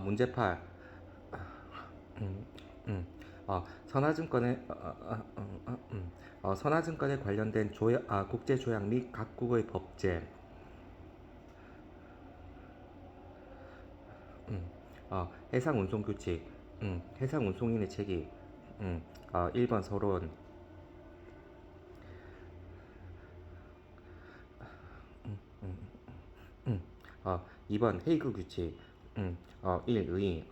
문제 8. 음, 선화증권에 선화증권에 관련된 국제 조약 및 각국의 법제. 해상 운송 규칙. 해상 운송인의 책임. 1번 서론. 음, 2번 헤이그 규칙. 1. 의.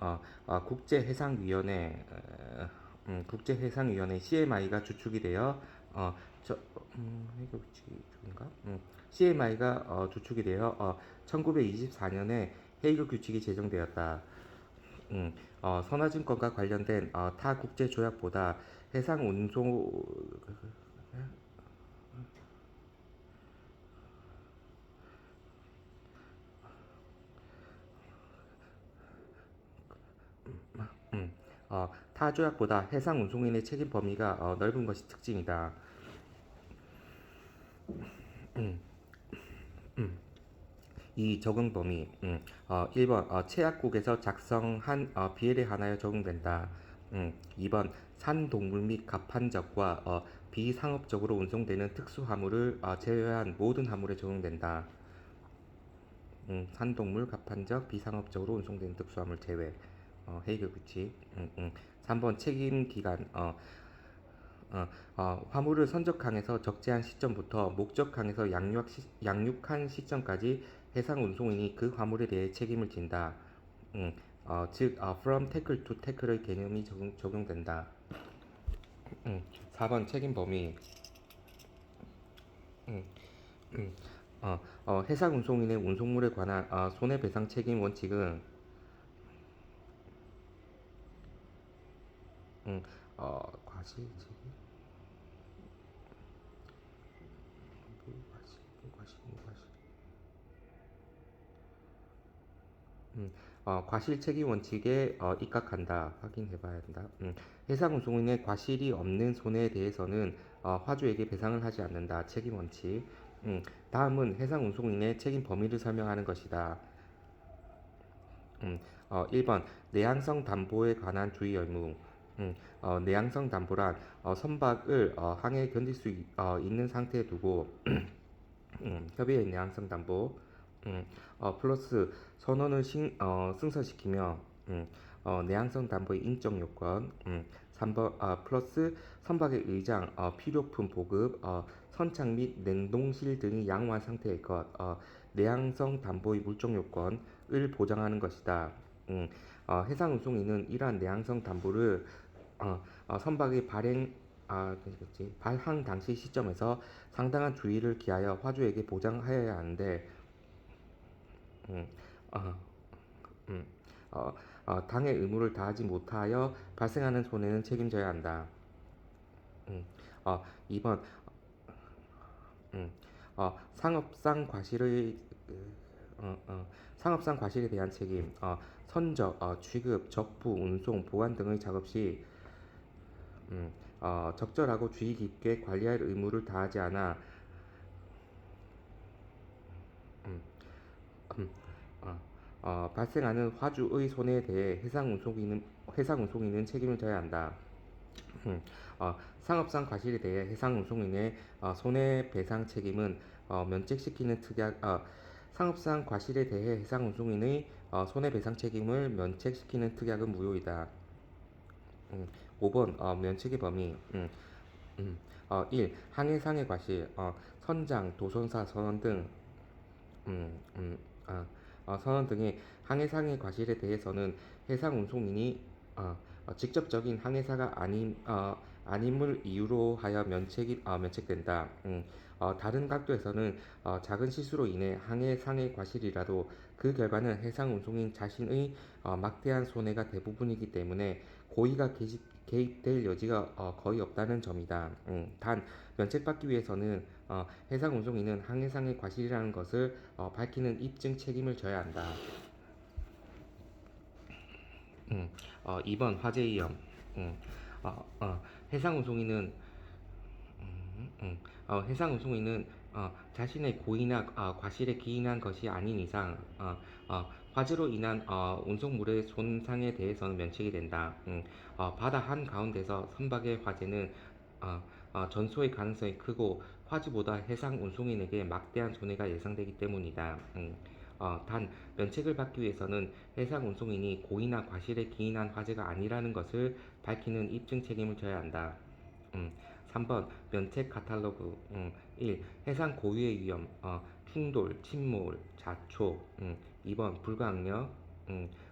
국제해상위원회 CMI가 주축이 되어 헤이그 규칙인가? CMI가 주축이 되어 1924년에 헤이그 규칙이 제정되었다. 선화증권과 관련된 타 국제 조약보다 해상 운송 타 조약보다 해상 운송인의 책임 범위가 넓은 것이 특징이다. 이 적용 범위. 1번 체약국에서 작성한 비엘에 한하여 적용된다. 2번 산동물 및 갑판적과 비상업적으로 운송되는 특수화물을 제외한 모든 화물에 적용된다. 산동물, 갑판적, 비상업적으로 운송되는 특수화물 제외. 헤이그 규칙. 3번 책임 기간. 화물을 선적항에서 적재한 시점부터 목적항에서 양육한 시점까지 해상 운송인이 그 화물에 대해 책임을 진다. 즉, from tackle to tackle의 개념이 적용된다. 4번 책임 범위. 음, 음, 해상 운송인의 운송물에 관한 손해배상 책임 원칙은 과실 책임, 과실, 과실, 과실. 과실 책임 원칙에 입각한다. 확인해봐야 한다. 해상 운송인의 과실이 없는 손해에 대해서는 화주에게 배상을 하지 않는다. 책임 원칙. 다음은 해상 운송인의 책임 범위를 설명하는 것이다. 1번 내양성 담보에 관한 주의 의무. 내양성 담보란 선박을 항해에 견딜 수 있는 상태에 두고 협의의 내양성 담보. 플러스 선원을 승선시키며 내양성 담보의 인적 요건. 3번 플러스 선박의 의장, 필요품 보급, 선착 및 냉동실 등이 양호한 상태의 것. 내양성 담보의 물적 요건을 보장하는 것이다. 해상 운송인은 이러한 내양성 담보를 선박의 발항 당시 시점에서 상당한 주의를 기하여 화주에게 보장하여야 하는데, 음, 어, 음, 당의 의무를 다하지 못하여 발생하는 손해는 책임져야 한다. 음, 2번 상업상 과실의 상업상 과실에 대한 책임. 선적, 취급, 적부, 운송, 보관 등의 작업 시 적절하고 주의 깊게 관리할 의무를 다하지 않아 음, 음, 어, 발생하는 화주의 손해에 대해 해상 운송인은 책임을 져야 한다. 상업상 과실에 대해 해상운송인의 손해배상 책임은 면책시키는 특약 상업상 과실에 대해 해상운송인의 손해배상 책임을 면책시키는 특약은 무효이다. 5번 면책의 범위. 1. 항해상의 과실. 선장, 도선사, 선원 등 음, 음, 선원 등의 항해상의 과실에 대해서는 해상운송인이 직접적인 항해사가 아님을 이유로 하여 면책된다. 다른 각도에서는 작은 실수로 인해 항해상의 과실이라도 그 결과는 해상운송인 자신의 막대한 손해가 대부분이기 때문에 고의가 개입될 여지가 거의 없다는 점이다. 단 면책받기 위해서는 해상운송인은 항해상의 과실이라는 것을 밝히는 입증 책임을 져야 한다. 2번 화재 위험. 음, 해상운송인은 해상 운송인은 자신의 고의나 과실에 기인한 것이 아닌 이상 화재로 인한 운송물의 손상에 대해서는 면책이 된다. 바다 한 가운데서 선박의 화재는 어, 전소의 가능성이 크고 화재보다 해상 운송인에게 막대한 손해가 예상되기 때문이다. 단 면책을 받기 위해서는 해상 운송인이 고의나 과실에 기인한 화재가 아니라는 것을 밝히는 입증 책임을 져야 한다. 음, 3번 면책 카탈로그 1. 해상 고유의 위험 충돌, 침몰, 자초 2번 불가항력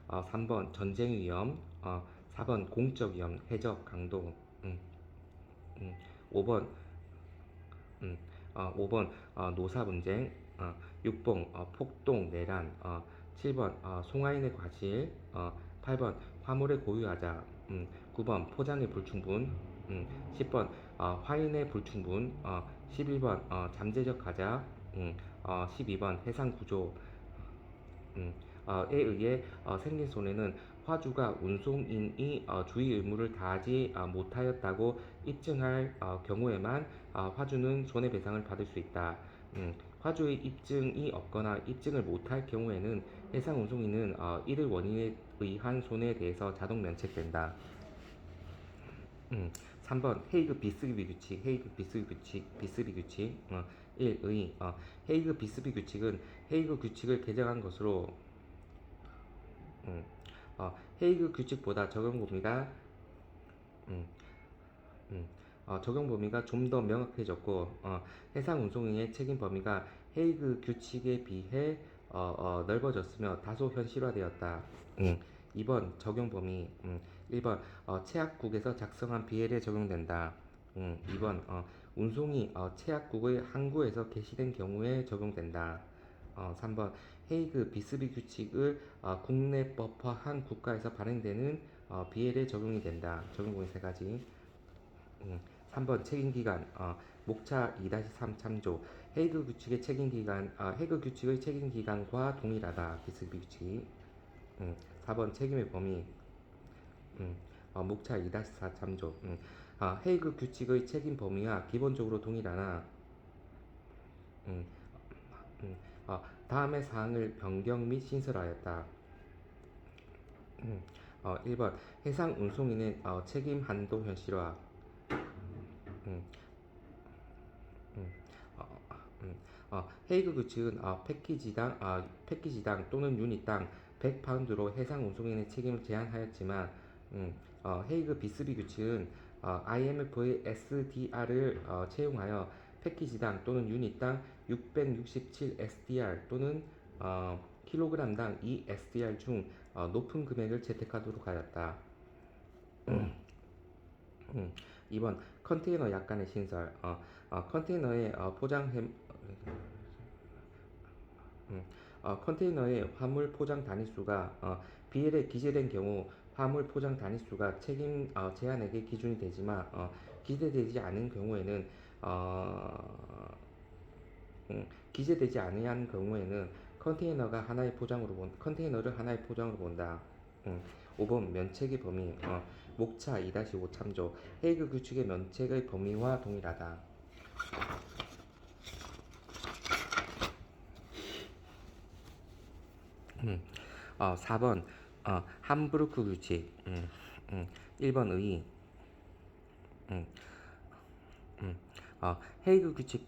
3번 전쟁 위험 4번 공적 위험, 해적, 강도 음, 음, 5번 5번 노사 분쟁 6번 폭동, 내란 7번 송화인의 과실 8번 화물의 고유하자 9번 포장의 불충분 10번 화인의 불충분 11번 잠재적 하자 12번 해상 구조 음, 에 의해 생긴 손해는 화주가 운송인이 주의 의무를 다하지 못하였다고 입증할 경우에만 화주는 손해배상을 받을 수 있다. 화주의 입증이 없거나 입증을 못할 경우에는 해상 운송인은 이를 원인에 의한 손해에 대해서 자동 면책된다. 3번 헤이그 비스비 규칙, 헤이그 비스비 규칙, 비스비 규칙 1. 헤이그 비스비 규칙은 헤이그 규칙을 개정한 것으로 음, 헤이그 규칙보다 음, 적용 범위가 좀 더 명확해졌고 해상 운송인의 책임 범위가 헤이그 규칙에 비해 넓어졌으며 다소 현실화되었다. 2번 적용 범위 1번 체약국에서 작성한 BL에 적용된다. 2번 운송이 체약국의 항구에서 개시된 경우에 적용된다. 3번 헤이그 비스비 규칙을 국내법화한 국가에서 발행되는 BL에 적용이 된다. 적용범위 세 가지. 3번 책임기간 목차 2-3 참조 헤이그 규칙의 책임기간과 동일하다. 비스비 규칙이 4번 책임의 범위 목차 2-4 참조 헤이그 규칙의 책임 범위와 기본적으로 동일하나 음, 다음의 사항을 변경 및 신설하였다. 1번 해상 운송인의 책임 한도 현실화 음, 음, 어, 헤이그 규칙은 패키지당 또는 유닛당 100파운드로 해상 운송인의 책임을 제한하였지만 헤이그 비스비 규칙은 IMF의 SDR을 채용하여 패키지당 또는 유닛당 667 SDR 또는 킬로그램당 2 SDR 중 높은 금액을 채택하도록 하였다. 2번 컨테이너 약관의 신설 컨테이너의 컨테이너의 화물 포장 단위수가 BL에 기재된 경우 화물 포장 단위수가 책임 제한액의 기준이 되지만 기재되지 않은 경우에는 기재되지 아니한 경우에는 컨테이너를 하나의 포장으로 본다. 5번 면책의 범위 목차 2-5 참조 헤이그 규칙의 면책의 범위와 동일하다. 4번 함부르크 규칙 1번 의 음, 음, 헤이그 규칙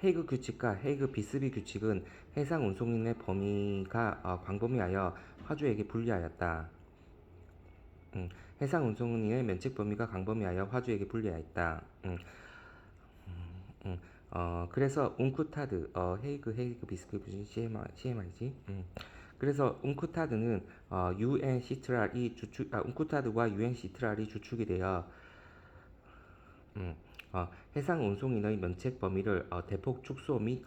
헤이그 규칙과 헤이그 비스비 규칙은 해상 운송인의 범위가 광범위하여 화주에게 불리하였다. 해상 운송인의 면책 범위가 광범위하여 화주에게 불리하였다. 음, 그래서 웅쿠타드 헤이그 비스비 규칙 CMI지. 그래서 웅쿠타드는 UN 시트랄이 주축 웅쿠타드와 UN 시트랄이 주축이 되어 해상 운송인의 면책 범위를 대폭 축소 및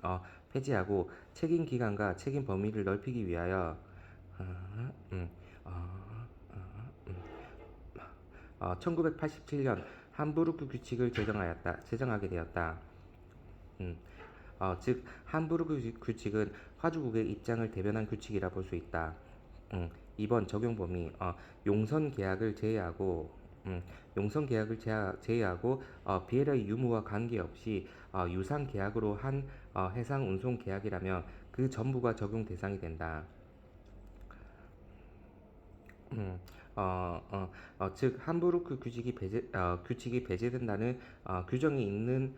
폐지하고 책임 기간과 책임 범위를 넓히기 위하여 1987년 함부르크 규칙을 제정하게 되었다. 즉 함부르크 규칙은 화주국의 입장을 대변한 규칙이라 볼 수 있다. 2번 적용 범위 용선 계약을 제외하고 용선 계약을 제외하고 BL의 유무와 관계없이 유상 계약으로 한 해상 운송 계약이라면 그 전부가 적용 대상이 된다. 음, 즉 함부르크 규칙이 배제된다는 규정이 있는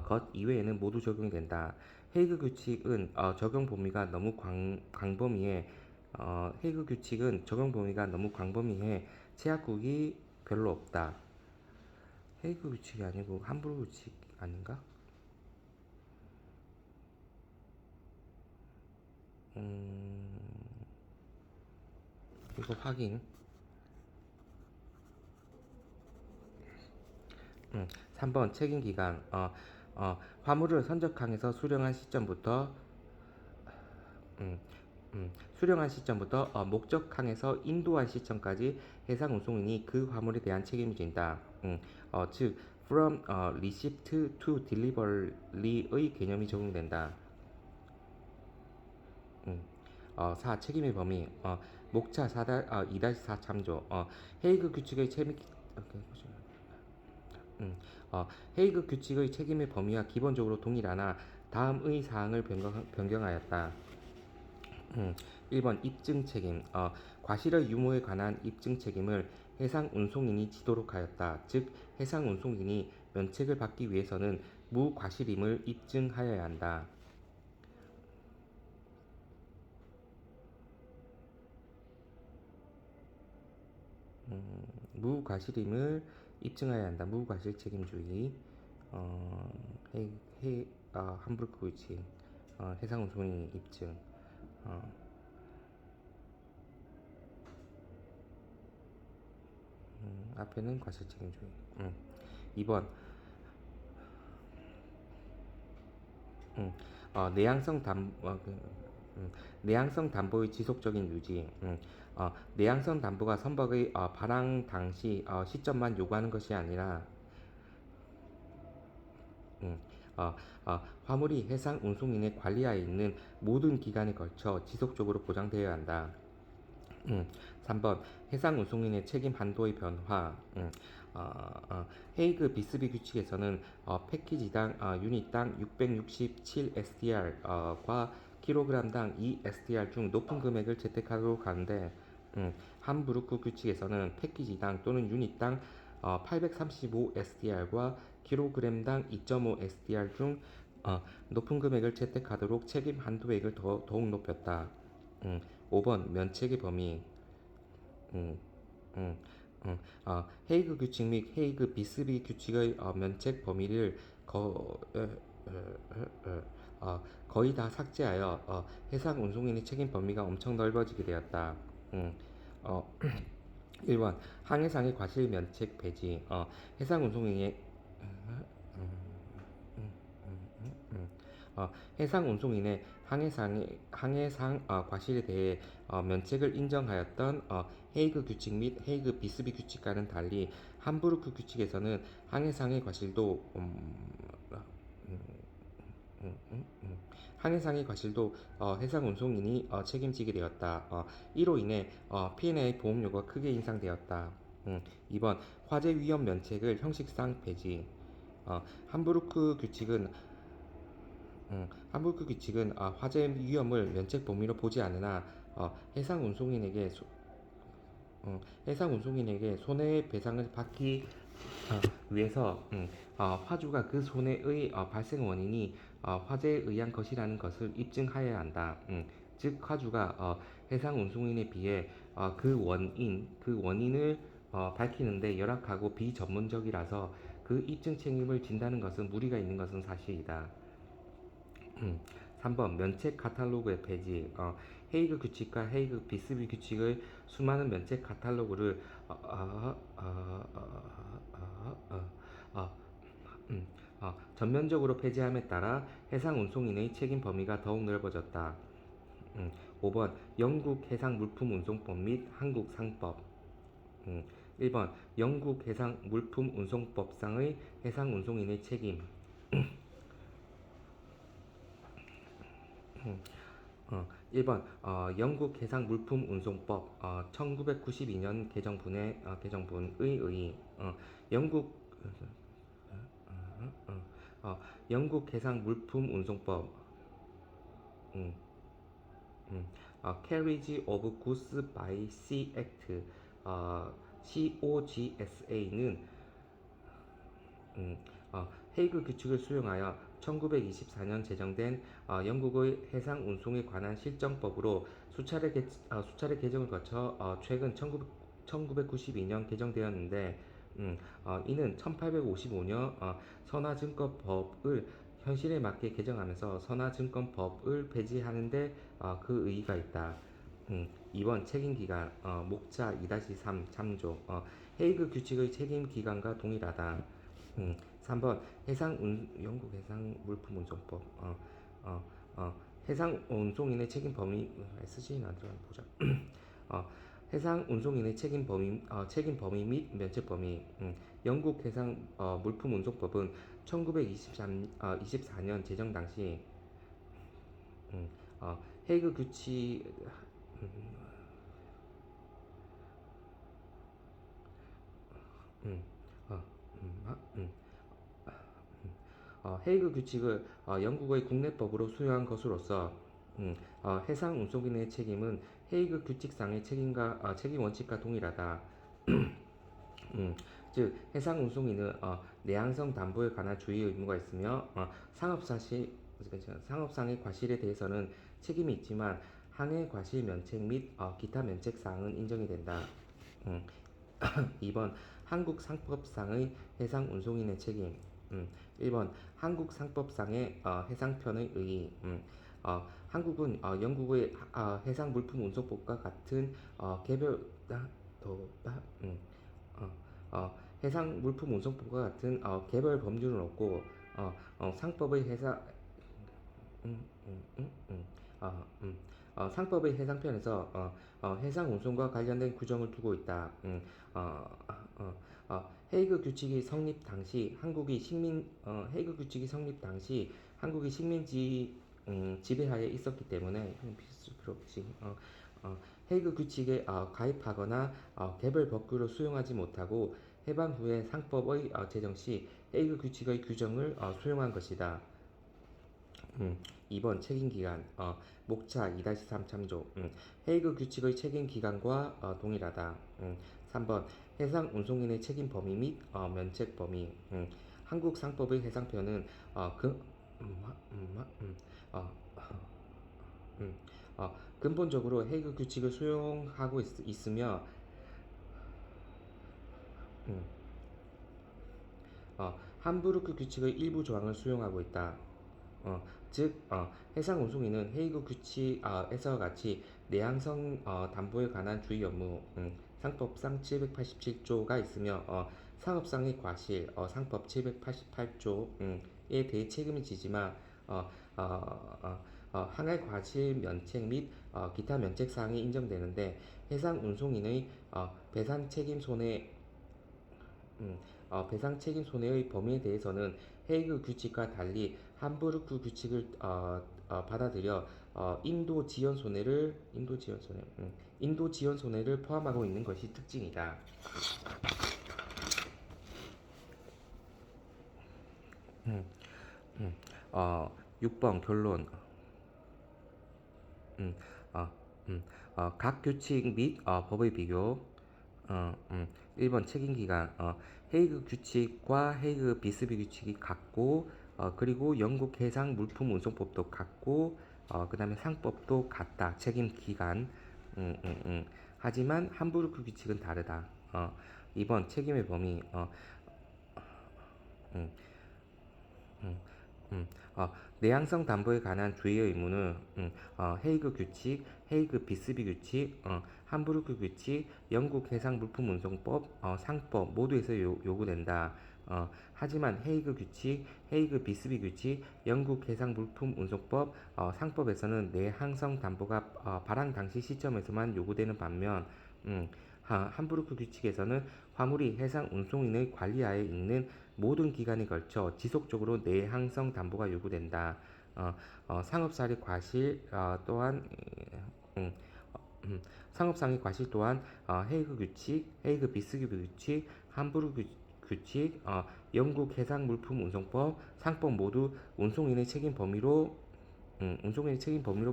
것 이외에는 모두 적용이 된다. 헤이그 규칙은 적용 범위가 너무 헤이그 규칙은 적용 범위가 너무 광범위해 제약국이 별로 없다. 헤이그 규칙이 아니고 함부르크 규칙 아닌가? 음, 이거 확인. 3번 책임 기간. 화물을 선적항에서 음, 수령한 시점부터 목적항에서 인도한 시점까지 해상 운송인이 그 화물에 대한 책임을 진다. 즉 from receipt to delivery의 개념이 적용된다. 4. 책임의 범위. 목차 2-4 참조. 헤이그 규칙의 책임 음, 헤이그 규칙의 책임의 범위와 기본적으로 동일하나 다음의 사항을 변경하였다. 1번 입증 책임. 과실의 유무에 관한 입증 책임을 해상 운송인이 지도록 하였다. 즉 해상 운송인이 면책을 받기 위해서는 무과실임을 입증하여야 한다. 무과실임을 입증해야 한다. 무과실 책임주의. 어, 해, 함부르크 규칙. 해상 운송인 입증. 어, 앞에는 과실 책임주의. 2번 음, 내양성 내양성 담보의 지속적인 유지. 내양성 담보가 선박의 발항 당시 시점만 요구하는 것이 아니라 음, 화물이 해상 운송인의 관리하에 있는 모든 기간에 걸쳐 지속적으로 보장되어야 한다. 3번 해상 운송인의 책임 한도의 변화. 헤이그 비스비 규칙에서는 패키지당 유닛당 667 SDR과 킬로그램당 2 SDR 중 높은 금액을 채택하도록 하는데 함부르크 규칙에서는 패키지당 또는 유닛당 835 SDR과 킬로그램당 2.5 SDR 중 높은 금액을 채택하도록 책임 한도액을 더욱 높였다. 5번 면책의 범위. 음, 음, 헤이그 규칙 및 헤이그 비스비 규칙의 면책 범위를 거의 다 삭제하여 해상 운송인의 책임 범위가 엄청 넓어지게 되었다. 음, 어, 1번 항해상의 과실 면책 폐지. 해상 운송인의 해상 운송인의 항해상 과실에 대해 면책을 인정하였던 헤이그 규칙 및 헤이그 비스비 규칙과는 달리 함부르크 규칙에서는 항해상의 과실도 항해상의 과실도 해상 운송인이 책임지게 되었다. 이로 인해 P&A 보험료가 크게 인상되었다. 2번 화재 위험 면책을 형식상 폐지. 함부르크 규칙은 함부르크 규칙은 화재 위험을 면책 범위로 보지 않으나 해상 운송인에게 해상 운송인에게 손해배상을 받기 위해서 화주가 그 손해의 발생 원인이 화재에 의한 것이라는 것을 입증하여야 한다. 즉 화주가 해상 운송인에 비해 그 원인을 밝히는데 열악하고 비전문적이라서 그 입증 책임을 진다는 것은 무리가 있는 것은 사실이다. 3번 면책 카탈로그의 폐지. 헤이그 규칙과 헤이그 비스비 규칙의 수많은 면책 카탈로그를 전면적으로 폐지함에 따라 해상 운송인의 책임 범위가 더욱 넓어졌다. 5번 영국 해상 물품 운송법 및 한국 상법. 1번 영국 해상 물품 운송법상의 해상 운송인의 책임. 1번 영국 해상 물품 운송법 1992년 개정분의 의의 영국 영국 해상 물품 운송법 음, Carriage of Goods by Sea Act COGSA는 헤이그 규칙을 수용하여 1924년 제정된 영국의 해상 운송에 관한 실정법으로 수차례 개정을 거쳐 최근 1992년 개정되었는데 이는 1855년 선화증권법을 현실에 맞게 개정하면서 선화증권법을 폐지하는 데 그 의의가 있다. 2번 책임기간 목차 2-3 참조 헤이그 규칙의 책임기간과 동일하다. 3번 영국 해상 물품 운송법 해상 운송인의 책임 범위 SG는 안 들어가는 보자. 어, 해상 운송인의 책임 범위 및 면책 범위 영국 해상 물품 운송법은 1924년 제정 당시 헤이그 규칙 음, 어, 음, 음. 헤이그 규칙을 영국의 국내법으로 수용한 것으로서 해상 운송인의 책임은 헤이그 규칙상의 책임 원칙과 동일하다. 음, 즉 해상 운송인은 내항성 담보에 관한 주의 의무가 있으며 상업상의 과실에 대해서는 책임이 있지만 항해 과실 면책 및 기타 면책 사항은 인정이 된다. 음, 2번 한국 상법상의 해상 운송인의 책임 1번 한국 상법상의 해상편의 의의 한국은 영국의 해상 물품 운송법과 같은 개별 어, 해상 물품 운송법과 같은 개별 법률은 없고 상법의 음, 음. 상법의 해상편에서 해상 운송과 관련된 규정을 두고 있다. 헤이그 규칙이 성립 당시 헤이그 규칙이 성립 당시 한국이 식민지 지배하에 있었기 때문에 필수 필요 없지. 헤이그 규칙에 가입하거나 개별 법규를 수용하지 못하고 해방 후에 상법의 제정 시 헤이그 규칙의 규정을 수용한 것이다. 2번 책임기간 목차 2-3 참조 헤이그 규칙의 책임기간과 동일하다. 3번 해상 운송인의 책임 범위 및 면책 범위 한국 상법의 해상편은 그, 어, 근본적으로 헤이그 규칙을 수용하고 있으며 음, 함부르크 규칙의 일부 조항을 수용하고 있다. 즉 해상 운송인은 헤이그 규칙에서 같이 내항성 담보에 관한 주의 업무 상법상 787조가 있으며 상업상의 과실 상법 788조에 대해 책임을 지지만 어, 어, 항해 과실 면책 및 기타 면책 사항이 인정되는데 해상 운송인의 배상 책임 손해의 범위에 대해서는 헤이그 규칙과 달리 함부르크 규칙을 받아들여 인도 지연 손해를 포함하고 있는 것이 특징이다. 음, 음. 6번 결론. 음, 어, 각 규칙 및 법의 비교. 1번 책임기간 헤이그 규칙과 헤이그 비스비 규칙이 같고 그리고 영국 해상 물품 운송법도 같고 그 다음에 상법도 같다. 책임기간 하지만 함부르크 규칙은 다르다. 2번 책임의 범위 음, 음, 음, 내향성 담보에 관한 주의 의무는 헤이그 규칙, 헤이그 비스비 규칙, 함부르크 규칙, 영국 해상 물품 운송법, 상법 모두에서 요구된다. 하지만 헤이그 규칙, 헤이그 비스비 규칙, 영국 해상 물품 운송법, 상법에서는 내항성 담보가 발행 당시 시점에서만 요구되는 반면 함부르크 규칙에서는 화물이 해상 운송인의 관리하에 있는 모든 기간에 걸쳐 지속적으로 내항성 담보가 요구된다. 상업상의 과실 또한 음, 상업상의 과실 또한 헤이그 규칙, 헤이그 비스기브 규칙, 함부르크 규칙, 영국 해상물품 운송법, 상법 모두 운송인의 책임 범위로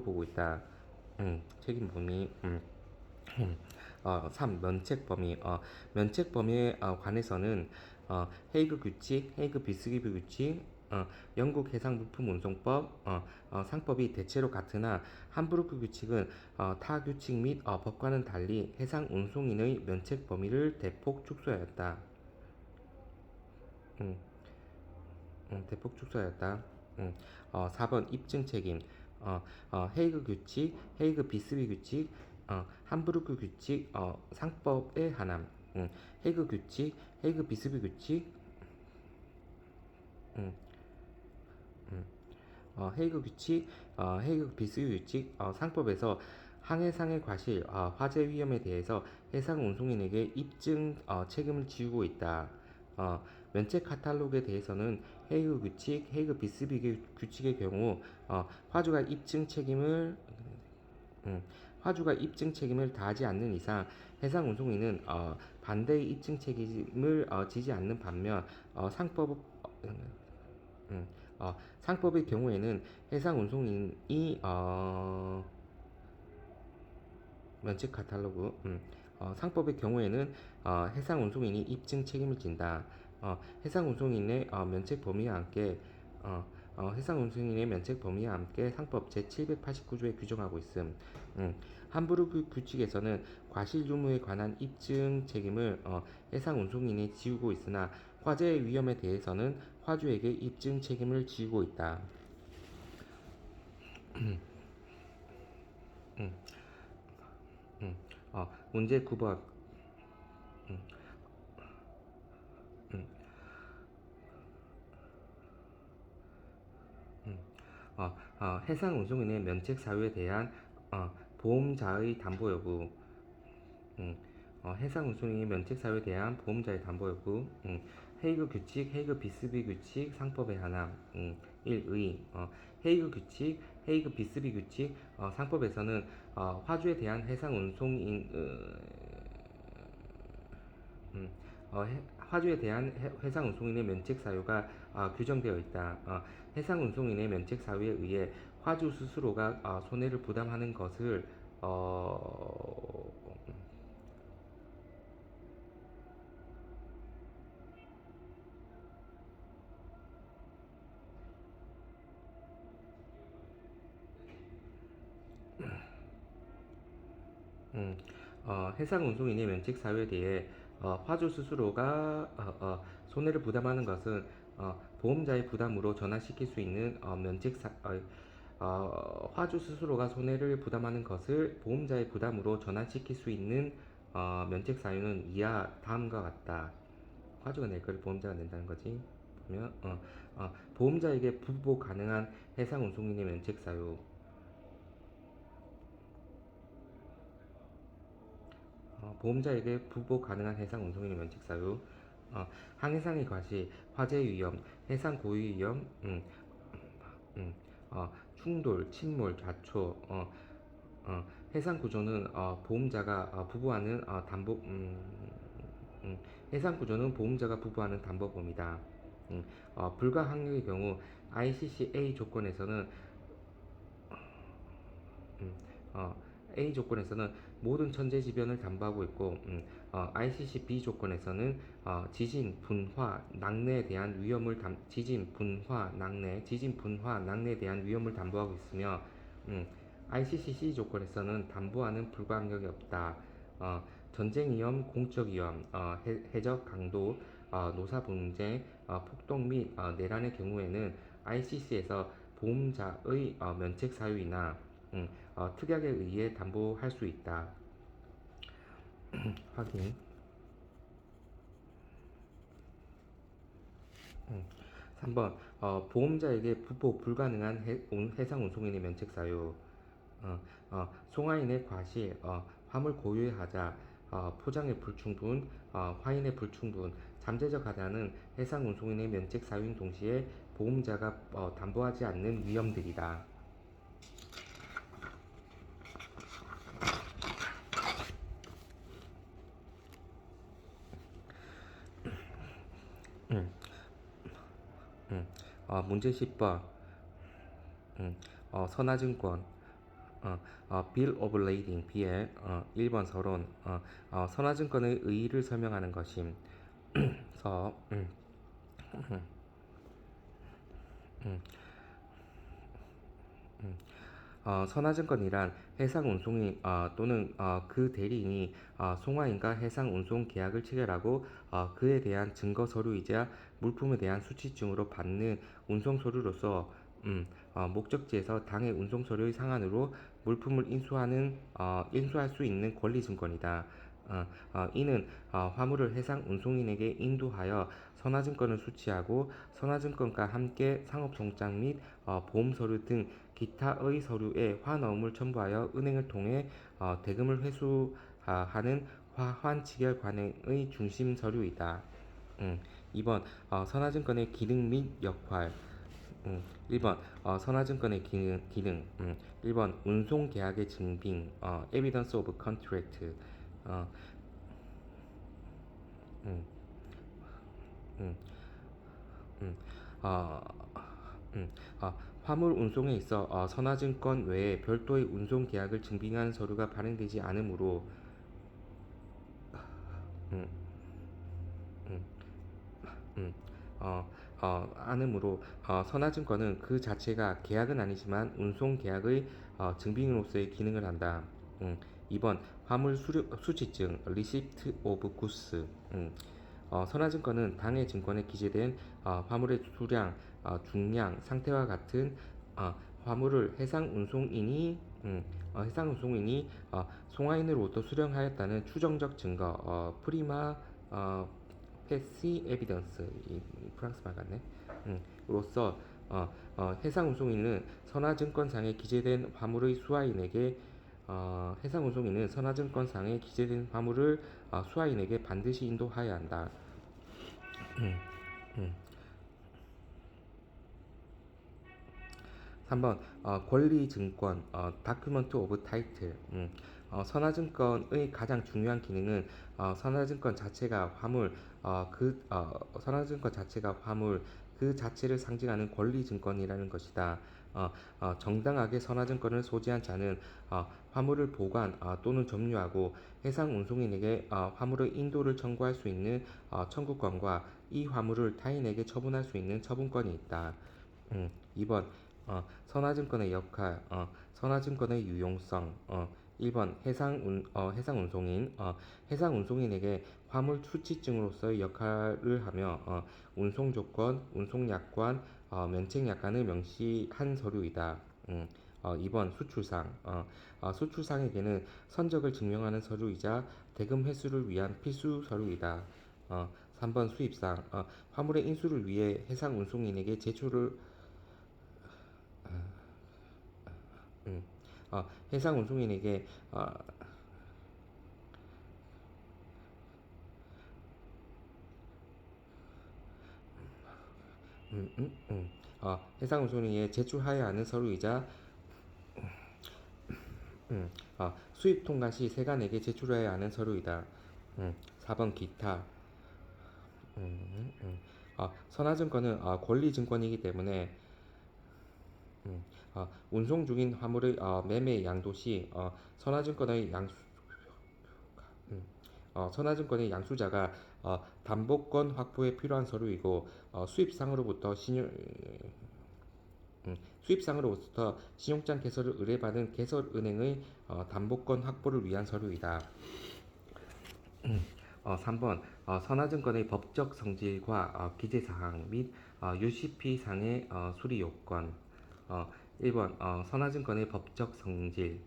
보고 있다. 책임 범위. 3. 면책 범위. 면책 범위에 관해서는 헤이그 규칙, 헤이그 비스기브 규칙, 영국 해상부품 운송법, 상법이 대체로 같으나 함부르크 규칙은 타 규칙 및 법과는 달리 해상 운송인의 면책 범위를 대폭 축소하였다. 음, 대폭 축소하였다. 4번 입증 책임. 헤이그 규칙, 헤이그 비스비 규칙, 함부르크 규칙, 상법의 하남. 헤이그 규칙, 헤이그 비스비 규칙, 음, 헤이그 규칙, 헤이그 비스비 규칙, 상법에서 항해상의 과실, 화재 위험에 대해서 해상 운송인에게 입증 책임을 지우고 있다. 면책 카탈로그에 대해서는 헤이그 규칙, 헤이그 비스비 규칙의 경우 화주가 입증 책임을 음, 화주가 입증 책임을 다하지 않는 이상 해상 운송인은 반대의 입증 책임을 지지 않는 반면 상법 상법의 경우에는 해상 운송인이 면책 카탈로그 상법의 경우에는 해상 운송인이 입증 책임을 진다. 해상 운송인의 면책 범위와 함께 해상 운송인의 면책 범위와 함께 상법 제789조에 규정하고 있음. 함부르크 규칙에서는 과실 유무에 관한 입증 책임을 해상 운송인이 지우고 있으나 화재의 위험에 대해서는 화주에게 입증 책임을 지우고 있다. 음, 문제 9번. 해상 운송인의 면책 사유에 대한 보험자의 담보 여부. 해상 운송인의 면책 사유에 대한 보험자의 담보 여부. 헤이그 규칙, 헤이그 비스비 규칙, 상법의 하나. 1의 헤이그 규칙, 헤이그 비스비 규칙, 상법에서는 화주에 대한 해상 운송인 화주에 대한 해상 운송인의 면책 사유가 규정되어 있다. 해상 운송인의 면책 사유에 의해 화주 스스로가 손해를 부담하는 것을 어, 음, 해상 운송인의 면책 사유에 대해 화주 스스로가 손해를 부담하는 것은 보험자의 부담으로 전환시킬 수 있는 화주 스스로가 손해를 부담하는 것을 보험자의 부담으로 전환시킬 수 있는 면책 사유는 이하 다음과 같다. 화주가 낼 거를 보험자가 낸다는 거지. 보면 보험자에게 부보 가능한 해상 운송인의 면책 사유. 보험자에게 부보 가능한 해상 운송인의 면책 사유. 항해상의 과실, 화재 위험, 해상 고유 위험, 충돌, 침몰, 좌초, 해상 구조는 보험자가 부부하는 해상 구조는 보험자가 부부하는 담보범이다. 불가 항력의 경우 ICCA 조건에서는 음, 어, A 조건에서는 모든 천재지변을 담보하고 있고 ICC-B 조건에서는 지진, 분화, 낙뢰에 대한 지진, 분화, 낙뢰에 대한 위험을 담보하고 있으며 ICC-C 조건에서는 담보하는 불가항력이 없다. 전쟁 위험, 공적 위험, 해적 강도, 노사 분쟁, 폭동 및 내란의 경우에는 ICC에서 보험자의 면책 사유이나 특약에 의해 담보할 수 있다. 확인. 3번 보험자에게 부보 불가능한 해상 운송인의 면책 사유. 송화인의 과실, 화물 고유의 하자, 포장의 불충분, 화인의 불충분, 잠재적 하자는 해상 운송인의 면책 사유인 동시에 보험자가 담보하지 않는 위험들이다. 음, 문제 10번. 선화증권 Bill of Lading BL 1번 서론 선화증권의 의의를 설명하는 것임. 서 선화증권이란 해상운송인 또는 그 대리인이 송화인과 해상운송 계약을 체결하고 그에 대한 증거 서류이자 물품에 대한 수취증으로 받는 운송 서류로서 목적지에서 당해 운송 서류의 상한으로 물품을 인수할 수 있는 권리 증권이다. 이는 화물을 해상 운송인에게 인도하여 선화증권을 수취하고 선화증권과 함께 상업송장 및 보험서류 등 기타의 서류에 환어음을 첨부하여 은행을 통해 대금을 회수하는 환치결 관행의 중심 서류이다. 2번 선화증권의 기능 및 역할. 1번 선화증권의 기능 1번 운송계약의 증빙 Evidence of Contract. 어, 음, 음, 음, 어, 음, 화물 운송에 있어 선화증권 외에 별도의 운송 계약을 증빙하는 서류가 발행되지 않으므로 음, 음, 음, 선화증권은 그 자체가 계약은 아니지만 운송 계약의 증빙으로서의 기능을 한다. 2번 화물 수취증 Receipt of Goods. 선화증권은 당해 증권에 기재된 화물의 수량, 중량, 상태와 같은 어, 화물을 송화인으로부터 수령하였다는 추정적 증거, 프리마 페시 에비던스, 이 프랑스 말 같네. 로서 해상운송인은 선화증권상에 기재된 화물의 수화인에게 해상운송인은 선화증권상에 기재된 화물을 수화인에게 반드시 인도하여야 한다. 음, 음. 3번 권리증권 다큐먼트 오브 타이틀. 선화증권의 가장 중요한 기능은 선화증권 자체가 화물 그 자체를 상징하는 권리증권이라는 것이다. 정당하게 선화증권을 소지한 자는 화물을 보관 또는 점유하고 해상운송인에게 화물의 인도를 청구할 수 있는 청구권과 이 화물을 타인에게 처분할 수 있는 처분권이 있다. 2번 선화증권의 역할, 선화증권의 유용성. 1번 해상운송인, 해상운송인에게 화물 수취증으로서의 역할을 하며 운송조건, 운송약관, 면책약관을 명시한 서류이다. 2번 수출상, 수출상에게는 선적을 증명하는 서류이자 대금 회수를 위한 필수 서류이다. 3번 수입상, 화물의 인수를 위해 해상운송인에게 제출을 음, 해상운송인에게 해상운송인에게 제출하여야 하는 서류이자 수입 통관 시 세관에게 제출해야 하는 서류이다. 4번 기타. 선화증권은 권리증권이기 때문에 운송 중인 화물의 매매 양도 시 선화증권의 양수자가 담보권 확보에 필요한 서류이고 수입상으로부터 신용장 개설을 의뢰받은 개설은행의 담보권 확보를 위한 서류이다. 3번 선화증권의 법적 성질과 기재사항 및 UCP상의 수리 요건. 1번 선화증권의 법적 성질.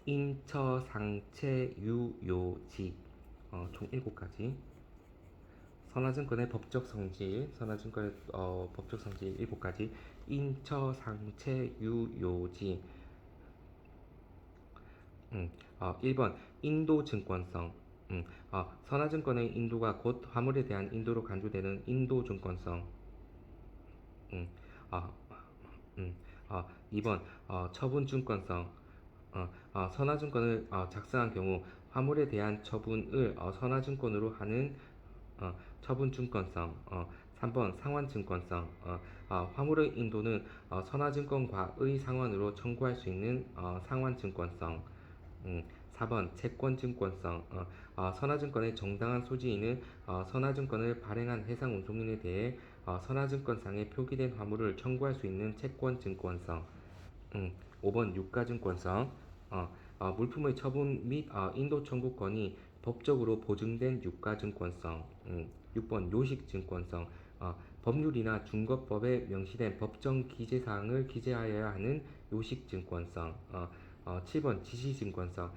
인처, 상체, 유효지. 총 7가지. 선화증권의 법적 성질 7가지. 인처, 상체, 유효지. 1번 인도증권성. 선화증권의 인도가 곧 화물에 대한 인도로 간주되는 인도증권성. 음, 아, 2번 처분증권성. 선화증권을 작성한 경우 화물에 대한 처분을 선화증권으로 하는 처분증권성. 3번 상환증권성. 화물의 인도는 선화증권과의 상환으로 청구할 수 있는 상환증권성. 4번 채권증권성. 선화증권의 정당한 소지인은 선화증권을 발행한 해상운송인에 대해 선화증권상에 표기된 화물을 청구할 수 있는 채권증권성. 5번 유가증권성. 물품의 처분 및 인도 청구권이 법적으로 보증된 유가증권성. 6번 요식증권성. 법률이나 중거법에 명시된 법정 기재사항을 기재하여야 하는 요식증권성. 7번 지시증권성.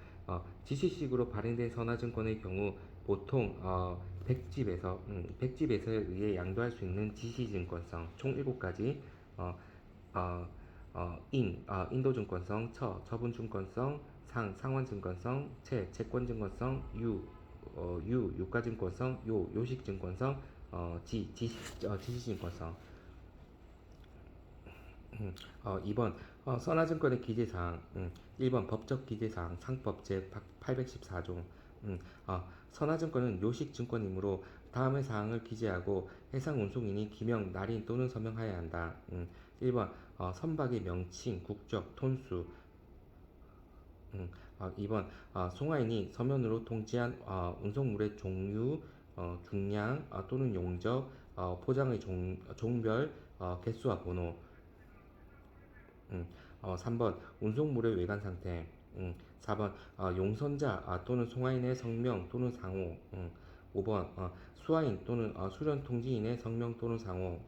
지시식으로 발행된 선화증권의 경우 보통 백집에서 의해 양도할 수 있는 지시증권성 총 7가지. 어, 인도증권성, 처분증권성, 상환증권성, 채권증권성, 유가증권성, 요식증권성, 지시증권성. 2번 선화증권의 기재사항. 1번 법적 기재사항 상법 제814조. 선화증권은 요식증권이므로 다음의 사항을 기재하고 해상운송인이 기명, 날인 또는 서명하여야 한다. 1번 선박의 명칭, 국적, 톤수. 2번 송화인이 서면으로 통지한 운송물의 종류, 중량 또는 용적, 포장의 종별, 개수와 번호. 3번 운송물의 외관 상태. 4번 용선자 또는 송화인의 성명 또는 상호. 5번 수화인 또는 수련 통지인의 성명 또는 상호.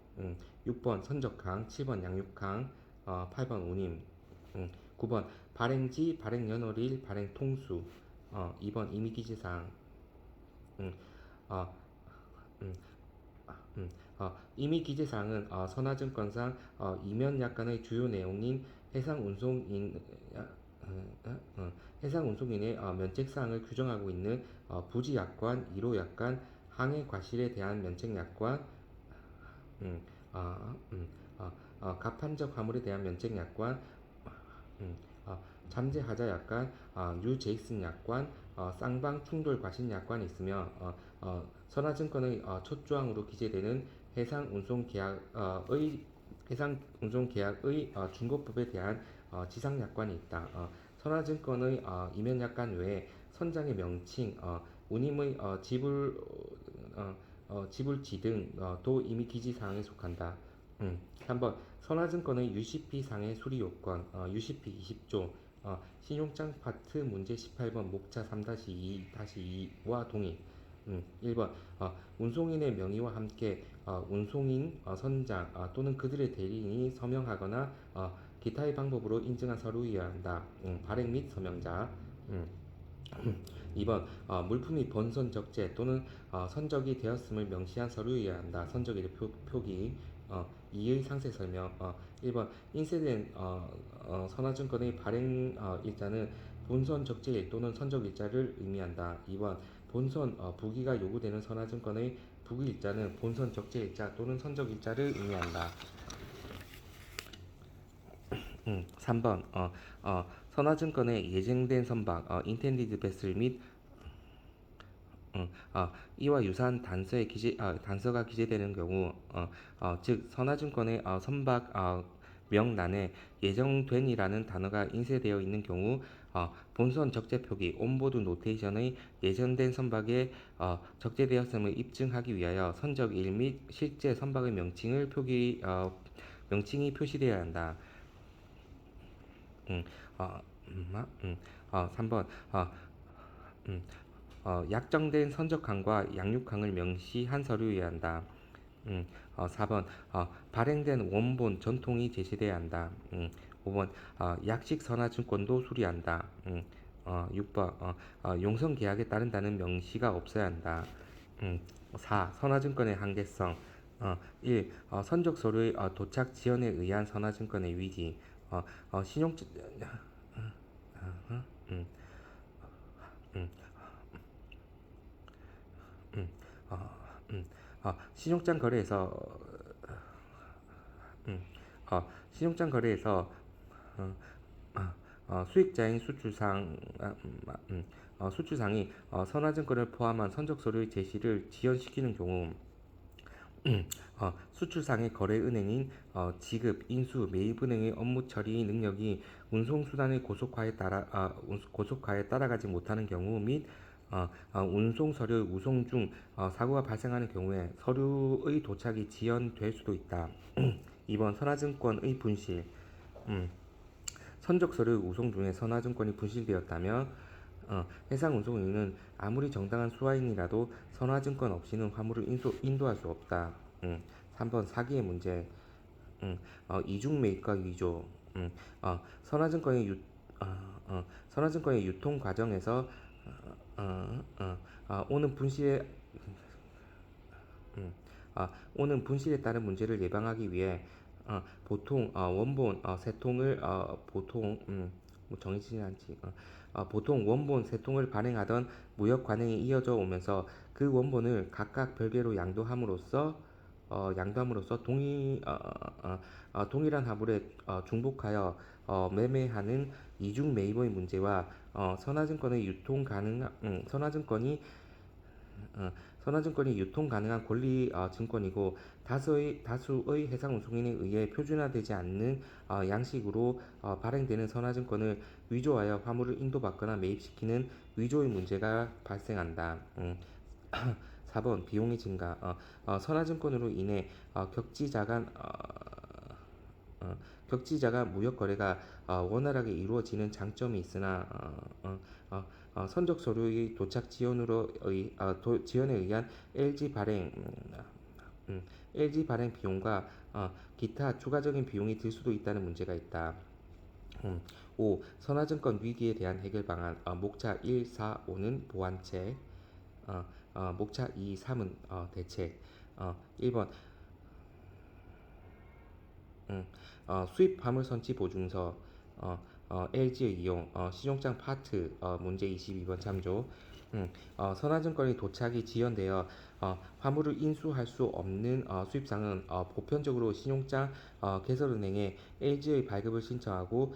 6번 선적항, 7번 양육항, 8번 운임. 9번 발행지, 발행연월일, 발행통수. 2번 임의기재사항. 음, 어, 음, 임의 기재사항은 선화증권상 이면 약관의 주요 내용인 해상운송인 해상운송인의 면책사항을 규정하고 있는 부지약관, 1호 약관, 항해과실에 대한 면책약관, 음, 어, 음, 갑판적 화물에 대한 면책약관, 음, 잠재하자약관, 뉴제이슨약관, 쌍방 충돌 과실약관이 있으며 선화증권의 첫 조항으로 기재되는 해상운송계약의 중거법에 대한 지상약관이 있다. 선화증권의 이면약관 외에 선장의 명칭, 운임의 지불지 등 도 임의 기지사항에 속한다. 3번 선화증권의 UCP 상해 수리 요건 UCP 20조 신용장 파트 문제 18번 목차 3-2-2와 동의. 1번 운송인의 명의와 함께 운송인, 선장 또는 그들의 대리인이 서명하거나 기타의 방법으로 인증한 서류여야 한다. 발행 및 서명자. 음, 2번 물품이 본선 적재 또는 선적이 되었음을 명시한 서류여야 한다. 선적의 표기. 2의 상세 설명. 1번 인쇄된 선화증권의 발행 일자는 본선 적재일 또는 선적 일자를 의미한다. 2번 본선 부기가 요구되는 선화증권의 부기 일자는 본선 적재 일자 또는 선적 일자를 의미한다. 3번 선화증권의 예정된 선박 intended vessel 및 이와 유사한 단서가 기재되는 경우, 즉 선화증권의 선박 명란에 예정된이라는 단어가 인쇄되어 있는 경우, 본선 적재 표기 온보드 노테이션의 예정된 선박에 적재되었음을 입증하기 위하여 선적일 및 실제 선박의 명칭이 표시되어야 한다. 3번 약정된 선적항과 양육항을 명시한 서류여야 한다. 4번 발행된 원본 전통이 제시돼야 한다. 5번 약식 선화증권도 수리한다. 6번 용선 계약에 따른다는 명시가 없어야 한다. 4. 선화증권의 한계성. 1. 선적 서류의 도착 지연에 의한 선화증권의 위기. 신용 음, 음, 신용장 거래에서 신용장 거래에서 어, 수익자인 수출상이 선화증권을 포함한 선적 서류의 제시를 지연시키는 경우 수출상의 거래은행인 지급, 인수, 매입은행의 업무 처리 능력이 운송수단의 고속화에 따라가지 못하는 경우 및 운송 서류 우송 중 사고가 발생하는 경우에 서류의 도착이 지연될 수도 있다. 2번 선화증권의 분실. 음, 선적 서류 우송 중에 선화증권이 분실되었다면 해상운송인은 아무리 정당한 수화인이라도 선화증권 없이는 화물을 인도할 수 없다. 3번 사기의 문제. 이중 매입과 위조. 선화증권의 선화증권의 유통 과정에서 오는 분실에 오는 분실에 따른 문제를 예방하기 위해 보통 원본 세 통을 뭐 정해지지 않지. 보통 원본 세 통을 발행하던 무역 관행이 이어져 오면서 그 원본을 각각 별개로 양도함으로써 동일한 화물에 중복하여 매매하는 이중 매입의 문제와 선화증권의 유통 가능 선화증권이 유통 가능한 권리 증권이고 다수의 해상운송인에 의해 표준화되지 않는 양식으로 발행되는 선화증권을 위조하여 화물을 인도받거나 매입시키는 위조의 문제가 발생한다. 4번 비용의 증가. 선화증권으로 인해 격지자간 무역 거래가 원활하게 이루어지는 장점이 있으나 선적 서류의 도착 지연에 의한 LG 발행 비용과 기타 추가적인 비용이 들 수도 있다는 문제가 있다. 5. 선화증권 위기에 대한 해결 방안. 목차 1, 4, 5는 보완책, 목차 2, 3은 대책. 1번 수입 화물 선치 보증서, LG의 이용, 신용장 파트, 문제 22번 참조. 선화증권의 도착이 지연되어 화물을 인수할 수 없는 수입상은 보편적으로 신용장 개설은행에 LG의 발급을 신청하고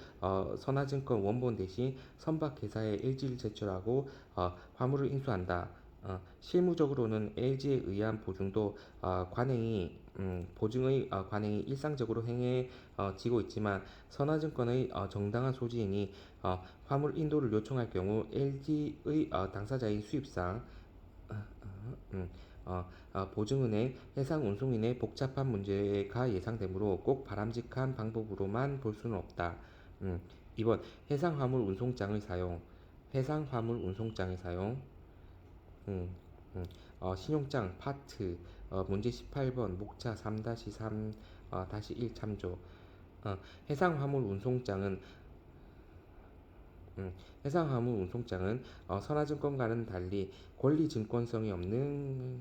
선화증권 원본 대신 선박회사에 LG를 제출하고 화물을 인수한다. 실무적으로는 LG에 의한 보증의 관행이 일상적으로 행해지고 있지만 선화증권의 정당한 소지인이 화물 인도를 요청할 경우 LG의 당사자인 수입상, 보증은행, 해상운송인의 복잡한 문제가 예상되므로 꼭 바람직한 방법으로만 볼 수는 없다. 2번 해상화물 운송장의 사용. 해상화물 운송장의 사용. 음, 신용장 파트 문제 18번 목차 3-3-1 참조. 해상화물 운송장은 해상화물 운송장은 선화증권과는 달리 권리 증권성이 없는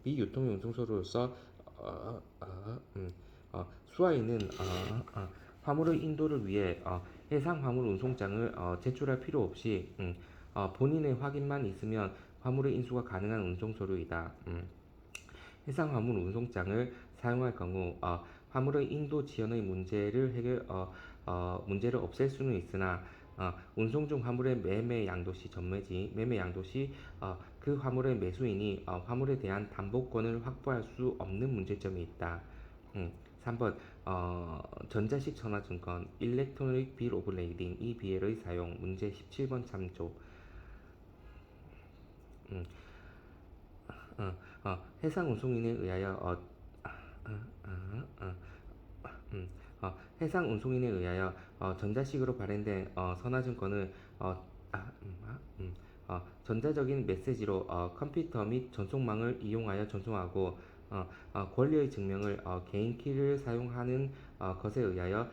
비유통의 운송소로서 수화인은 화물의 인도를 위해 해상 화물 운송장을 제출할 필요 없이 본인의 확인만 있으면 화물의 인수가 가능한 운송 서류이다. 해상 화물 운송장을 사용할 경우 화물의 인도 지연의 문제를 없앨 수는 있으나 운송 중 화물의 매매 양도 시 그 화물의 매수인이 화물에 대한 담보권을 확보할 수 없는 문제점이 있다. 3번 전자식 전화증권 Electronic Bill of Lading EBL의 사용 문제 17번 참조. 음, 해상운송인에 의하여 전자식으로 발행된 선화증권을 전자적인 메시지로 컴퓨터 및 전송망을 이용하여 전송하고 권리의 증명을 개인키를 사용하는 것에 의하여